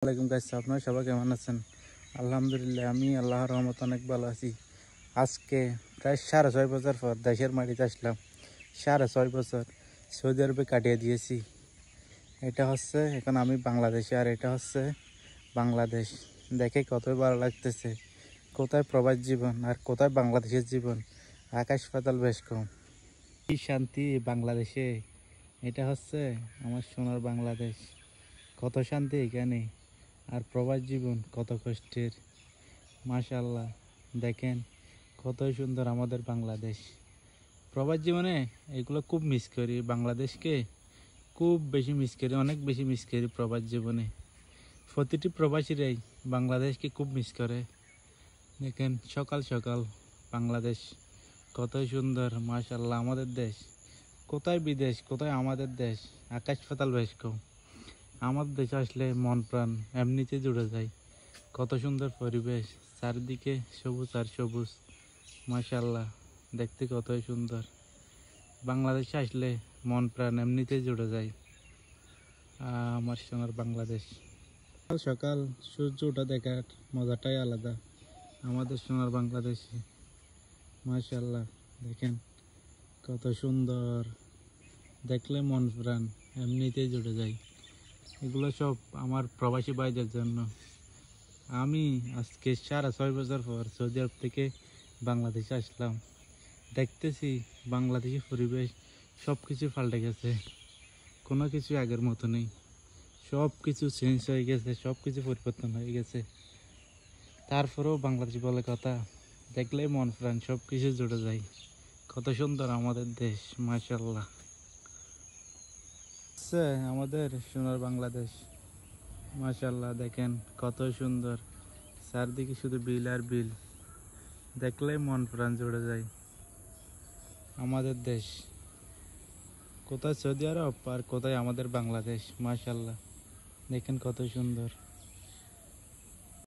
আসসালামাইকুম গাইস, আপনারা সবাই কেমন আছেন? আলহামদুলিল্লাহ, আমি আল্লাহর রহমত অনেক ভালো আছি। আজকে প্রায় 6.5 বছর পর দেশের মাটিতে আসলাম। 6.5 বছর সৌদি আরবে কাটিয়ে দিয়েছি। এটা হচ্ছে এখন আমি বাংলাদেশে, আর এটা হচ্ছে বাংলাদেশ। দেখে কতই ভালো লাগতেছে। কোথায় প্রবাস জীবন আর কোথায় বাংলাদেশের জীবন, আকাশ পাতাল বেশ কম। কি শান্তি বাংলাদেশে! এটা হচ্ছে আমার সোনার বাংলাদেশ। কত শান্তি এখানে, আর প্রবাস জীবন কত কষ্টের। মাশাআল্লাহ, দেখেন কতই সুন্দর আমাদের বাংলাদেশ। প্রবাস জীবনে এগুলো খুব মিস করি, বাংলাদেশকে খুব বেশি মিস করি, অনেক বেশি মিস করি প্রবাস জীবনে। প্রতিটি প্রবাসীরাই বাংলাদেশকে খুব মিস করে। দেখেন সকাল সকাল বাংলাদেশ কতই সুন্দর। মাশাআল্লাহ, আমাদের দেশ কোথায় বিদেশ, কোথায় আমাদের দেশ, আকাশ পাতাল বেশ কম। আমাদের দেশে আসলে মন প্রাণ এমনিতে জুড়ে যায়। কত সুন্দর পরিবেশ, চারিদিকে সবুজ আর সবুজ। মাশাআল্লাহ, দেখতে কতই সুন্দর। বাংলাদেশে আসলে মন প্রাণ এমনিতে জুড়ে যায়। আমার সোনার বাংলাদেশ। সকাল সকাল সূর্য ওঠা দেখার মজাটাই আলাদা আমাদের সোনার বাংলাদেশে। মাশাআল্লাহ, দেখেন কত সুন্দর। দেখলে মন প্রাণ এমনিতেই জুড়ে যায়। এগুলো সব আমার প্রবাসী ভাইদের জন্য। আমি আজকে 6.5 বছর পর সৌদি আরব থেকে বাংলাদেশে আসলাম। দেখতেছি বাংলাদেশের পরিবেশ সব কিছু পাল্টে গেছে। কোনো কিছু আগের মতো নেই, সব কিছু চেঞ্জ হয়ে গেছে, সব কিছু পরিবর্তন হয়ে গেছে। তারপরেও বাংলাদেশ বলে কথা, দেখলেই মন প্রাণ সব কিছু জুড়ে যায়। কত সুন্দর আমাদের দেশ, মাশাআল্লাহ। আমাদের সোনার বাংলাদেশ। মাশাআল্লাহ, দেখেন কত সুন্দর। চারদিকে শুধু বিল আর বিল, দেখলেই মন প্রাণ জুড়ে যায়। আমাদের দেশ কোথায় সৌদি আরব আর কোথায় আমাদের বাংলাদেশ। মাশাআল্লাহ, দেখেন কত সুন্দর।